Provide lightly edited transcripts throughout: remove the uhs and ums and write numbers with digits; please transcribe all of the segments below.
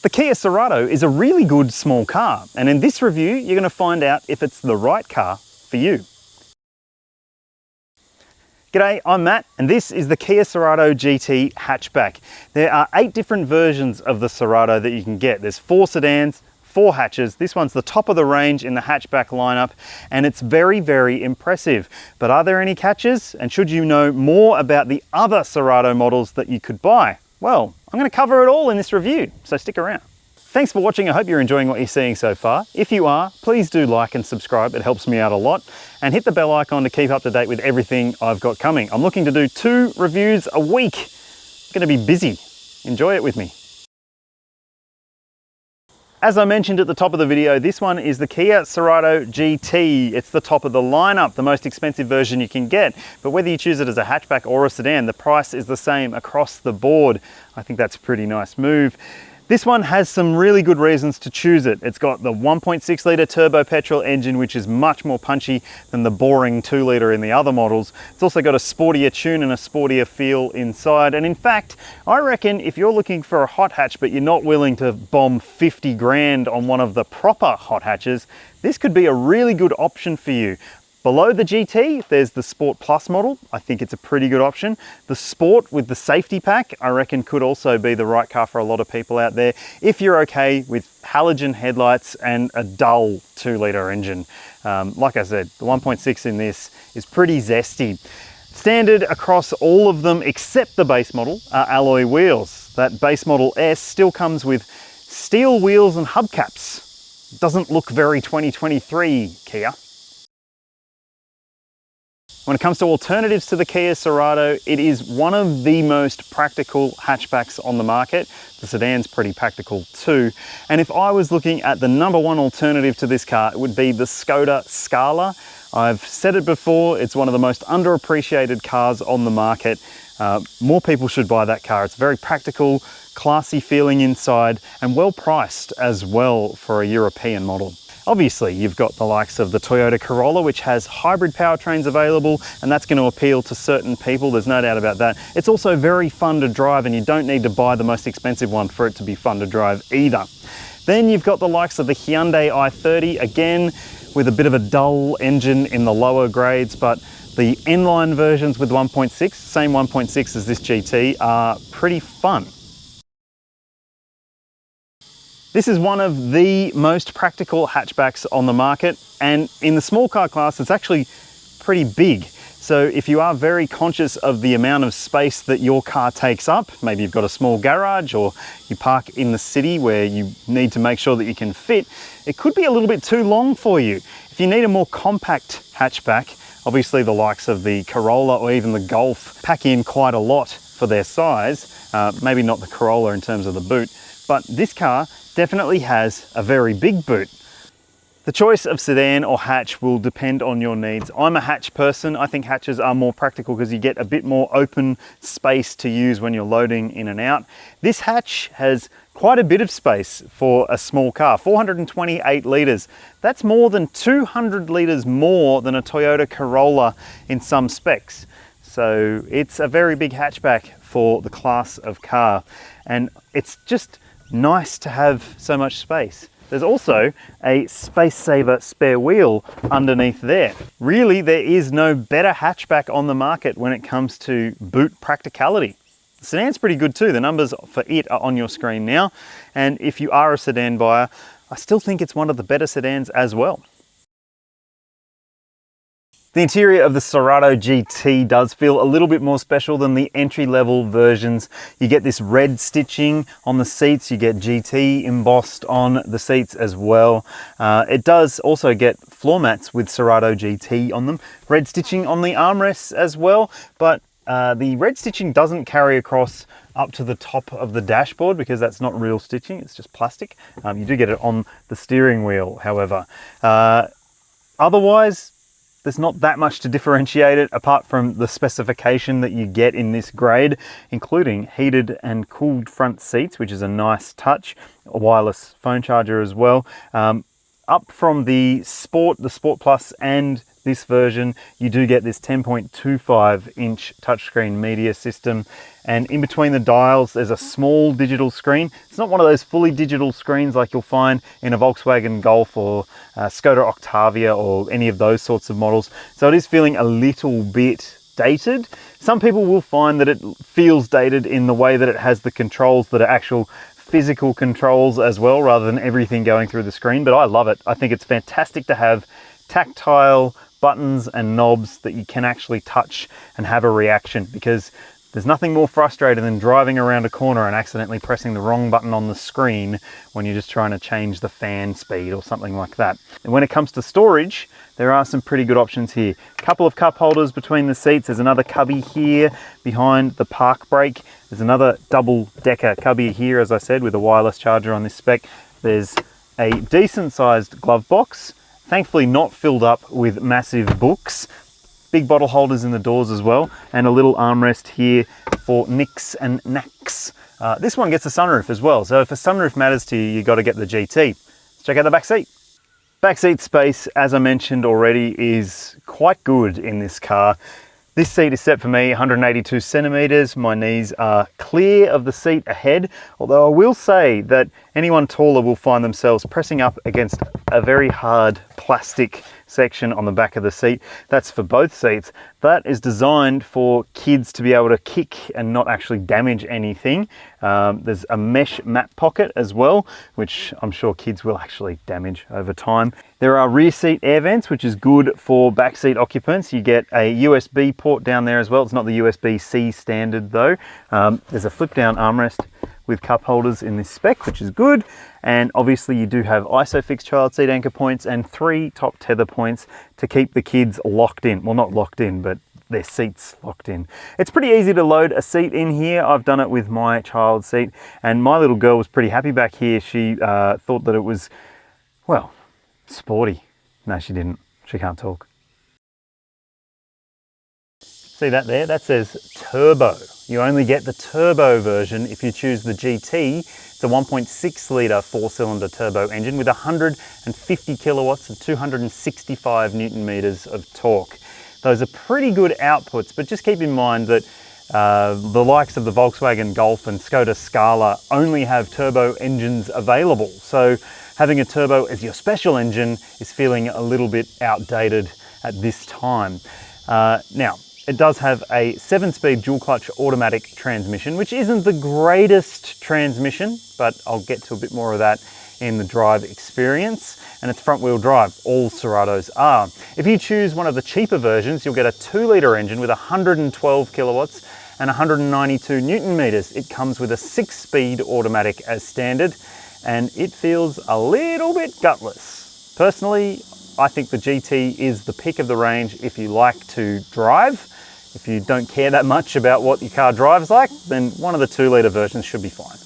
The Kia Cerato is a really good small car, and in this review you're going to find out if it's the right car for you. G'day, I'm Matt, and this is the Kia Cerato GT hatchback. There are 8 different versions of the Cerato that you can get. There's 4 sedans, 4 hatches. This one's the top of the range in the hatchback lineup, and it's very, very impressive. But are there any catches? And should you know more about the other Cerato models that you could buy? Well, I'm going to cover it all in this review, so stick around. Thanks for watching. I hope you're enjoying what you're seeing so far. If you are, please do like and subscribe. It helps me out a lot. And hit the bell icon to keep up to date with everything I've got coming. I'm looking to do 2 reviews a week. I'm going to be busy. Enjoy it with me. As I mentioned at the top of the video, this one is the Kia Cerato GT. It's the top of the lineup, the most expensive version you can get. But whether you choose it as a hatchback or a sedan, the price is the same across the board. I think that's a pretty nice move. This one has some really good reasons to choose it. It's got the 1.6 litre turbo petrol engine, which is much more punchy than the boring 2 litre in the other models. It's also got a sportier tune and a sportier feel inside. And in fact, I reckon if you're looking for a hot hatch, but you're not willing to bomb 50 grand on one of the proper hot hatches, this could be a really good option for you. Below the GT, there's the Sport Plus model. I think it's a pretty good option. The Sport with the safety pack, I reckon could also be the right car for a lot of people out there if you're okay with halogen headlights and a dull 2 litre engine. Like I said, the 1.6 in this is pretty zesty. Standard across all of them except the base model are alloy wheels. That base model S still comes with steel wheels and hubcaps. Doesn't look very 2023, Kia. When it comes to alternatives to the Kia Cerato, it is one of the most practical hatchbacks on the market. The sedan's pretty practical too. And if I was looking at the #1 alternative to this car, it would be the Skoda Scala. I've said it before, it's one of the most underappreciated cars on the market. More people should buy that car. It's very practical, classy feeling inside, and well priced as well for a European model. Obviously, you've got the likes of the Toyota Corolla, which has hybrid powertrains available, and that's going to appeal to certain people, there's no doubt about that. It's also very fun to drive, and you don't need to buy the most expensive one for it to be fun to drive either. Then you've got the likes of the Hyundai i30, again, with a bit of a dull engine in the lower grades, but the N-line versions with 1.6, same 1.6 as this GT, are pretty fun. This is one of the most practical hatchbacks on the market, and in the small car class it's actually pretty big. So if you are very conscious of the amount of space that your car takes up, maybe you've got a small garage or you park in the city where you need to make sure that you can fit, it could be a little bit too long for you. If you need a more compact hatchback, obviously the likes of the Corolla or even the Golf pack in quite a lot for their size. Maybe not the Corolla in terms of the boot, but this car definitely has a very big boot. The choice of sedan or hatch will depend on your needs. I'm a hatch person. I think hatches are more practical because you get a bit more open space to use when you're loading in and out. This hatch has quite a bit of space for a small car, 428 litres. That's more than 200 litres more than a Toyota Corolla in some specs. So it's a very big hatchback for the class of car. And it's just nice to have so much space. There's also a space saver spare wheel underneath there. Really, there is no better hatchback on the market when it comes to boot practicality. The sedan's pretty good too. The numbers for it are on your screen now. And if you are a sedan buyer, I still think it's one of the better sedans as well. The interior of the Cerato GT does feel a little bit more special than the entry-level versions. You get this red stitching on the seats, you get GT embossed on the seats as well. It does also get floor mats with Cerato GT on them. Red stitching on the armrests as well, but the red stitching doesn't carry across up to the top of the dashboard because that's not real stitching, it's just plastic. You do get it on the steering wheel, however. Otherwise, there's not that much to differentiate it apart from the specification that you get in this grade, including heated and cooled front seats, which is a nice touch, a wireless phone charger as well. up from the Sport Plus, and this version, you do get this 10.25-inch touchscreen media system. And in between the dials, there's a small digital screen. It's not one of those fully digital screens like you'll find in a Volkswagen Golf or Skoda Octavia or any of those sorts of models. So it is feeling a little bit dated. Some people will find that it feels dated in the way that it has the controls that are actual physical controls as well, rather than everything going through the screen. But I love it. I think it's fantastic to have tactile buttons and knobs that you can actually touch and have a reaction, because there's nothing more frustrating than driving around a corner and accidentally pressing the wrong button on the screen when you're just trying to change the fan speed or something like that. And when it comes to storage, there are some pretty good options here. A couple of cup holders between the seats. There's another cubby here behind the park brake. There's another double-decker cubby here, as I said, with a wireless charger on this spec. There's a decent-sized glove box, thankfully not filled up with massive books. Big bottle holders in the doors as well, and a little armrest here for nicks and knacks. This one gets a sunroof as well, so if a sunroof matters to you, you got to get the GT. Let's check out the back seat. Back seat space, as I mentioned already, is quite good in this car. This seat is set for me 182 centimeters. My knees are clear of the seat ahead, although I will say that anyone taller will find themselves pressing up against a very hard plastic section on the back of the seat. That's for both seats. That is designed for kids to be able to kick and not actually damage anything. There's a mesh mat pocket as well, which I'm sure kids will actually damage over time. There are rear seat air vents, which is good for back seat occupants. You get a USB port down there as well. It's not the USB-C standard though. There's a flip down armrest with cup holders in this spec, which is good. And obviously you do have ISOFIX child seat anchor points and 3 top tether points to keep the kids locked in. Well, not locked in, but their seats locked in. It's pretty easy to load a seat in here. I've done it with my child seat, and my little girl was pretty happy back here. She thought that it was, well, sporty. No, she didn't. She can't talk. See that there? That says turbo. You only get the turbo version if you choose the GT. It's a 1.6 litre 4-cylinder turbo engine with 150 kilowatts and 265 newton meters of torque. Those are pretty good outputs, but just keep in mind that the likes of the Volkswagen Golf and Skoda Scala only have turbo engines available. So having a turbo as your special engine is feeling a little bit outdated at this time. Now, it does have a 7-speed dual clutch automatic transmission, which isn't the greatest transmission, but I'll get to a bit more of that in the drive experience. And it's front wheel drive. All Ceratos are. If you choose one of the cheaper versions, you'll get a 2-litre engine with 112 kilowatts and 192 newton meters. It comes with a 6-speed automatic as standard, and it feels a little bit gutless. Personally, I think the GT is the pick of the range if you like to drive. If you don't care that much about what your car drives like, then one of the 2-litre versions should be fine.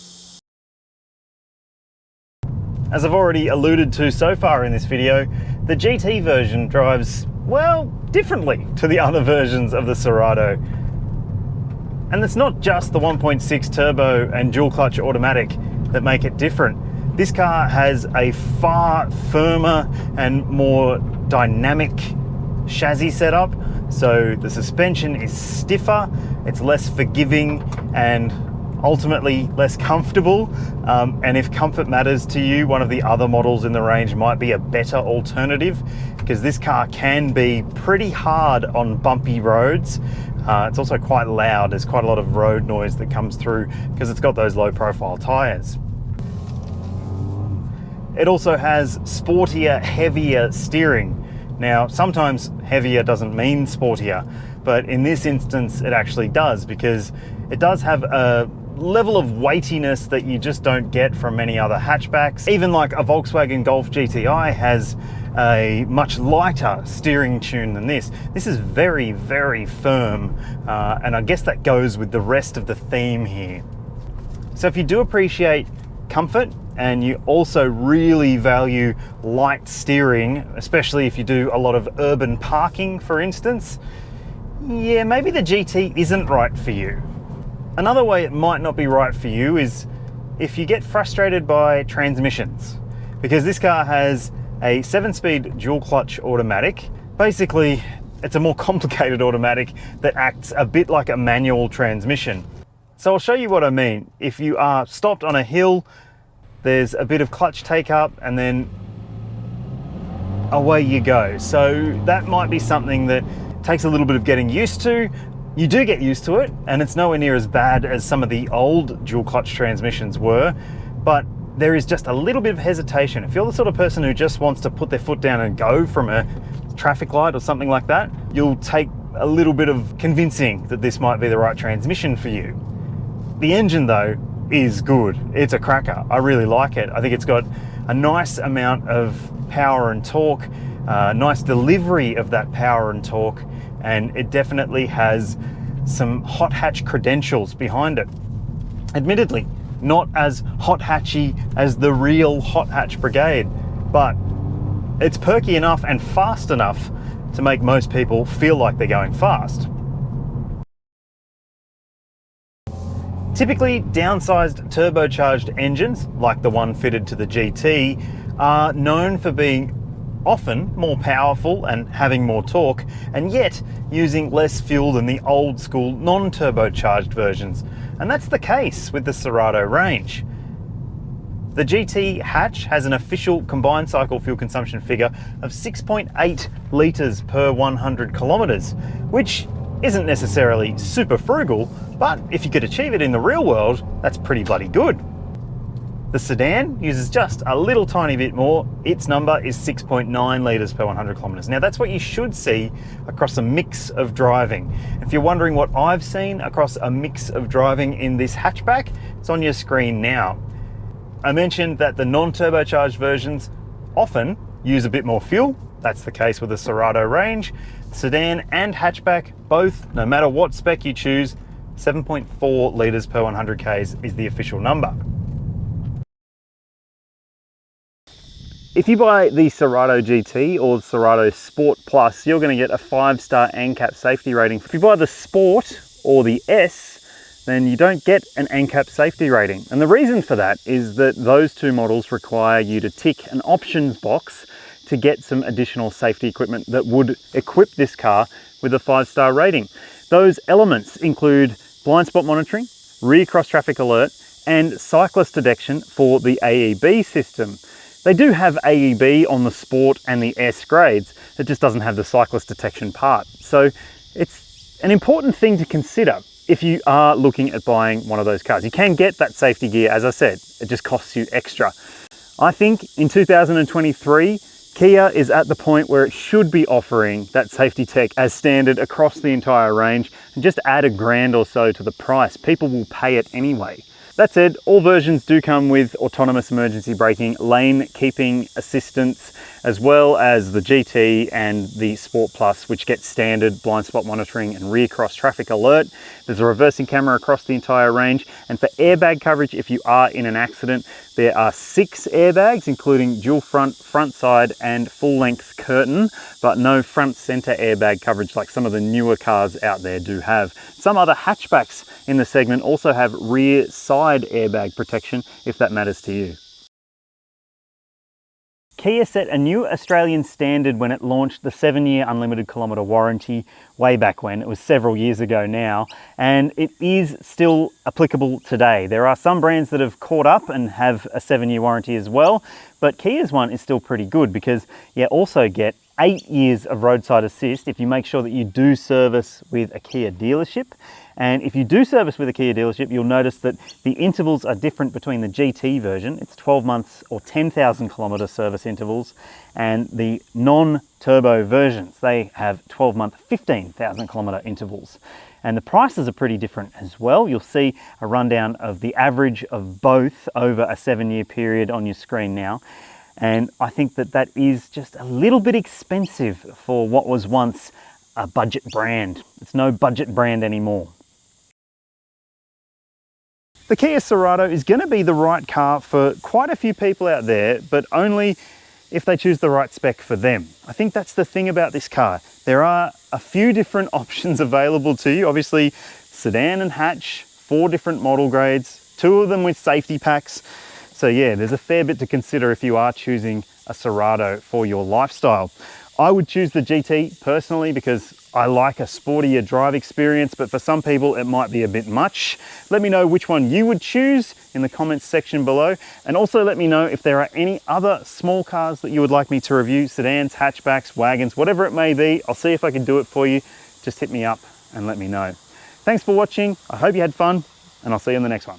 As I've already alluded to so far in this video, the GT version drives, well, differently to the other versions of the Cerato. And it's not just the 1.6 turbo and dual clutch automatic that make it different. This car has a far firmer and more dynamic chassis setup. So the suspension is stiffer, it's less forgiving, and ultimately less comfortable. And if comfort matters to you, one of the other models in the range might be a better alternative, because this car can be pretty hard on bumpy roads. It's also quite loud. There's quite a lot of road noise that comes through because it's got those low profile tires. It also has sportier, heavier steering. Now, sometimes heavier doesn't mean sportier, but in this instance it actually does, because it does have a level of weightiness that you just don't get from many other hatchbacks. Even like a Volkswagen Golf GTI has a much lighter steering tune than this. This is very, very firm, and I guess that goes with the rest of the theme here. So if you do appreciate comfort, and you also really value light steering, especially if you do a lot of urban parking, for instance, yeah, maybe the GT isn't right for you. Another way it might not be right for you is if you get frustrated by transmissions, because this car has a 7-speed dual clutch automatic. Basically, it's a more complicated automatic that acts a bit like a manual transmission. So I'll show you what I mean. If you are stopped on a hill, there's a bit of clutch take up and then away you go. So that might be something that takes a little bit of getting used to. You do get used to it, and it's nowhere near as bad as some of the old dual clutch transmissions were, but there is just a little bit of hesitation. If you're the sort of person who just wants to put their foot down and go from a traffic light or something like that, you'll take a little bit of convincing that this might be the right transmission for you. The engine though is good. It's a cracker. I really like it. I think it's got a nice amount of power and torque, nice delivery of that power and torque, and it definitely has some hot hatch credentials behind it. Admittedly, not as hot hatchy as the real hot hatch brigade, but it's perky enough and fast enough to make most people feel like they're going fast. Typically, downsized turbocharged engines, like the one fitted to the GT, are known for being often more powerful and having more torque, and yet using less fuel than the old school non-turbocharged versions. And that's the case with the Cerato range. The GT hatch has an official combined cycle fuel consumption figure of 6.8 litres per 100 kilometres, which isn't necessarily super frugal, but if you could achieve it in the real world, that's pretty bloody good. The sedan uses just a little tiny bit more. Its number is 6.9 litres per 100 kilometres. Now that's what you should see across a mix of driving. If you're wondering what I've seen across a mix of driving in this hatchback, it's on your screen now. I mentioned that the non-turbocharged versions often use a bit more fuel. That's the case with the Cerato range. Sedan and hatchback, both, no matter what spec you choose, 7.4 litres per 100 Ks is the official number. If you buy the Cerato GT or the Cerato Sport Plus, you're going to get a 5-star ANCAP safety rating. If you buy the Sport or the S, then you don't get an ANCAP safety rating. And the reason for that is that those two models require you to tick an options box to get some additional safety equipment that would equip this car with a 5-star rating. Those elements include blind spot monitoring, rear cross traffic alert, and cyclist detection for the AEB system. They do have AEB on the Sport and the S grades, it just doesn't have the cyclist detection part. So it's an important thing to consider if you are looking at buying one of those cars. You can get that safety gear, as I said, it just costs you extra. I think in 2023, Kia is at the point where it should be offering that safety tech as standard across the entire range, and just add $1,000 or so to the price. People will pay it anyway. That said, all versions do come with autonomous emergency braking, lane keeping assistance, as well as the GT and the Sport Plus, which get standard blind spot monitoring and rear cross traffic alert. There's a reversing camera across the entire range, and for airbag coverage, if you are in an accident, there are 6 airbags, including dual front, front side, and full length curtain, but no front center airbag coverage like some of the newer cars out there do have. Some other hatchbacks in the segment also have rear side airbag protection, if that matters to you. Kia set a new Australian standard when it launched the 7-year unlimited kilometre warranty way back when. It was several years ago now, and it is still applicable today. There are some brands that have caught up and have a 7-year warranty as well, but Kia's one is still pretty good because you also get 8 years of roadside assist if you make sure that you do service with a Kia dealership. And if you do service with a Kia dealership, you'll notice that the intervals are different between the GT version, it's 12 months or 10,000 kilometre service intervals, and the non-turbo versions, they have 12-month, 15,000 kilometre intervals. And the prices are pretty different as well. You'll see a rundown of the average of both over a 7-year period on your screen now. And I think that that is just a little bit expensive for what was once a budget brand. It's no budget brand anymore. The Kia Cerato is going to be the right car for quite a few people out there, but only if they choose the right spec for them. I think that's the thing about this car. There are a few different options available to you. Obviously, sedan and hatch, 4 different model grades, 2 of them with safety packs. So yeah, there's a fair bit to consider if you are choosing a Cerato for your lifestyle. I would choose the GT personally because I like a sportier drive experience, but for some people it might be a bit much. Let me know which one you would choose in the comments section below. And also let me know if there are any other small cars that you would like me to review, sedans, hatchbacks, wagons, whatever it may be. I'll see if I can do it for you. Just hit me up and let me know. Thanks for watching. I hope you had fun, and I'll see you in the next one.